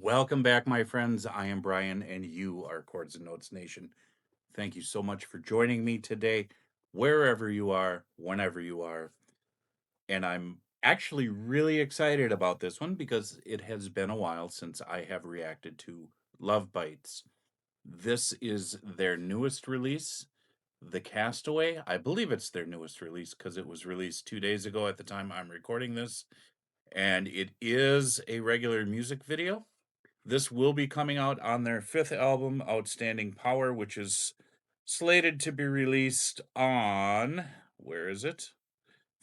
Welcome back, my friends. I am Brian, and you are Chords and Notes Nation. Thank you so much for joining me today, wherever you are, whenever you are. And I'm actually really excited about this one because it has been a while since I have reacted to Love Bites. This is their newest release, The Castaway. I believe it's their newest release because it was released 2 days ago at the time I'm recording this. And it is a regular music video. This will be coming out on their fifth album, Outstanding Power, which is slated to be released on, where is it?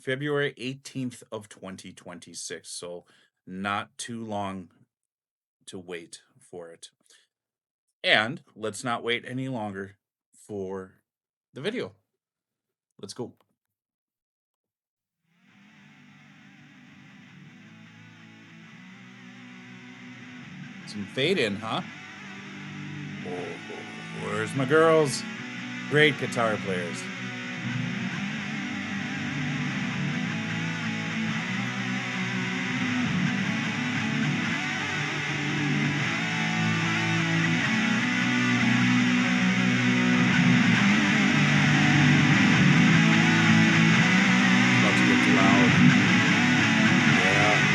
February 18th of 2026. So not too long to wait for it. And let's not wait any longer for the video. Let's go. Some fade in, huh? Oh, where's my girls? Great guitar players. About to get loud. Yeah.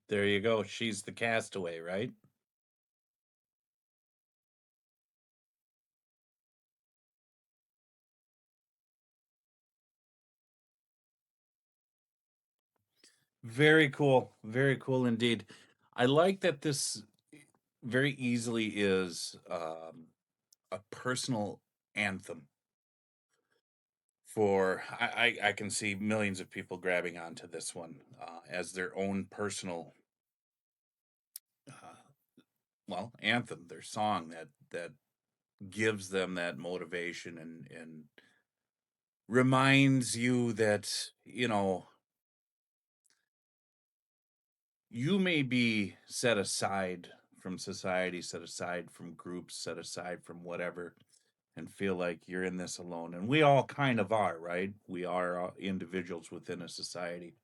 There you go. She's the castaway, right? Very cool. Very cool indeed. I like that this very easily is a personal anthem for I can see millions of people grabbing onto this one as their own personal uh, well anthem, their song that gives them that motivation and reminds you that you may be set aside from society, set aside from groups, set aside from whatever, and feel like you're in this alone. And we all kind of are, right? We are individuals within a society.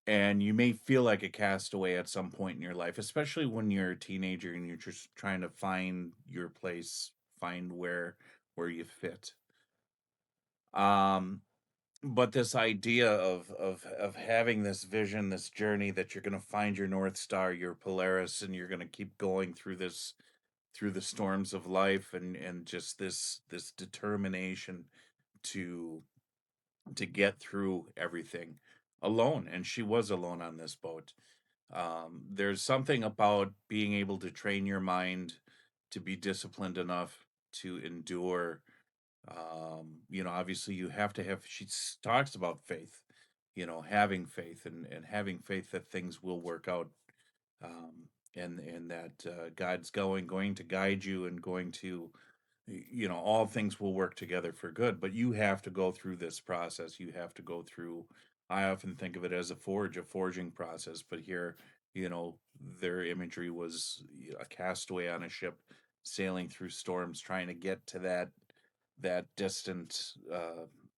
And you may feel like a castaway at some point in your life, especially when you're a teenager and you're just trying to find your place, find where you fit. Um, but this idea of having this vision, this journey that you're going to find your north star, your Polaris, and you're going to keep going through this through the storms of life, and just this determination to get through everything alone. And she was alone on this boat. There's something about being able to train your mind to be disciplined enough to endure. Obviously you have to have, she talks about faith, having faith and having faith that things will work out, um, and that God's going to guide you and going to, all things will work together for good. But you have to go through this process. You have to go through. I often think of it as a forging process. But here, their imagery was a castaway on a ship, sailing through storms, trying to get to that distant,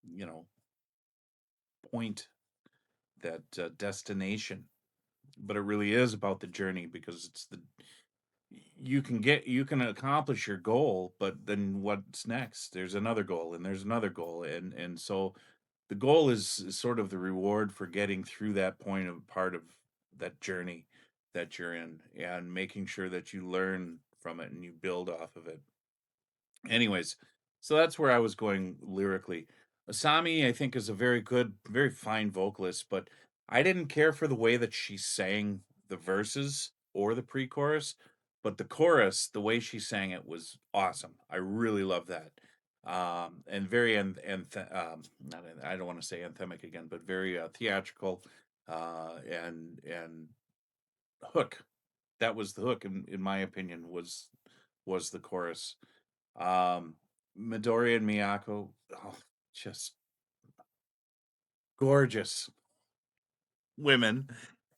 you know, point, that destination. But it really is about the journey, because it's the you can accomplish your goal, but then what's next? There's another goal, and there's another goal, and so the goal is sort of the reward for getting through that point of part of that journey that you're in, and making sure that you learn from it and you build off of it. Anyways, so that's where I was going lyrically. Asami, I think, is a very good, very fine vocalist, but I didn't care for the way that she sang the verses or the pre-chorus, but the chorus, the way she sang it was awesome. I really love that. And very not I don't want to say anthemic again, but very theatrical, and hook. That was the hook, in my opinion, was the chorus. um, Midori and Miyako, oh, just gorgeous women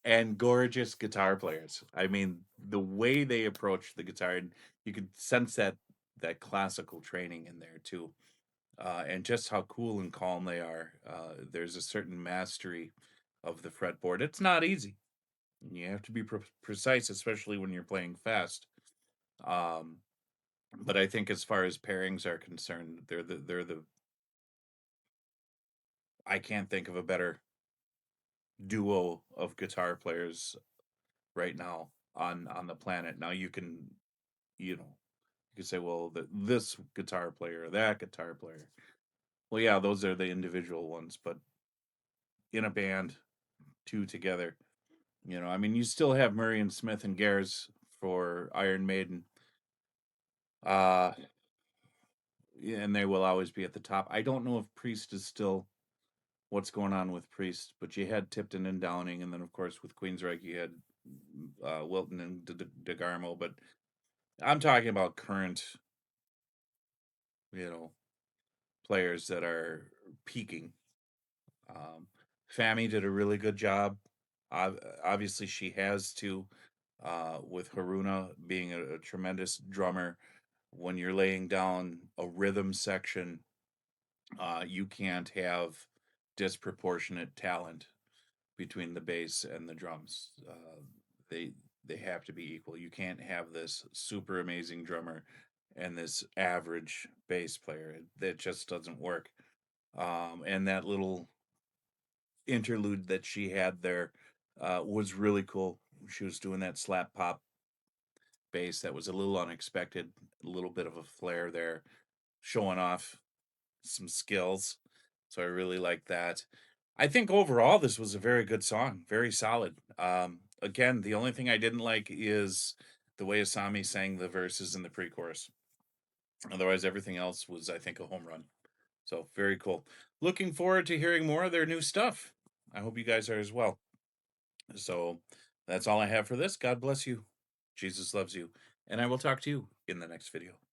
and gorgeous guitar players. I mean, the way they approach the guitar, and you could sense that classical training in there too, and just how cool and calm they are. There's a certain mastery of the fretboard. It's not easy. You have to be precise, especially when you're playing fast. Um, but I think as far as pairings are concerned, they're the I can't think of a better duo of guitar players right now on the planet. Now you know you can say, well, this guitar player or that guitar player. Well, yeah, those are the individual ones, but in a band, two together. I mean, you still have Murray and Smith and Gers for Iron Maiden, uh, and they will always be at the top. I don't know if Priest is still what's going on with Priest, but you had Tipton and Downing, and then of course with Queensryche you had Wilton and DeGarmo. But I'm talking about current, you know, players that are peaking. Um, Fami did a really good job. Obviously, she has to, with Haruna being a tremendous drummer. When you're laying down a rhythm section, you can't have disproportionate talent between the bass and the drums. They they have to be equal. You can't have this super amazing drummer and this average bass player. That just doesn't work. And that little interlude that she had there, was really cool. She was doing that slap pop bass that was a little unexpected, a little bit of a flair there, showing off some skills. So I really like that. I think overall this was a very good song, very solid. Again, the only thing I didn't like is the way Asami sang the verses in the pre-chorus. Otherwise, everything else was, I think, a home run. So very cool. Looking forward to hearing more of their new stuff. I hope you guys are as well. So that's all I have for this. God bless you. Jesus loves you. And I will talk to you in the next video.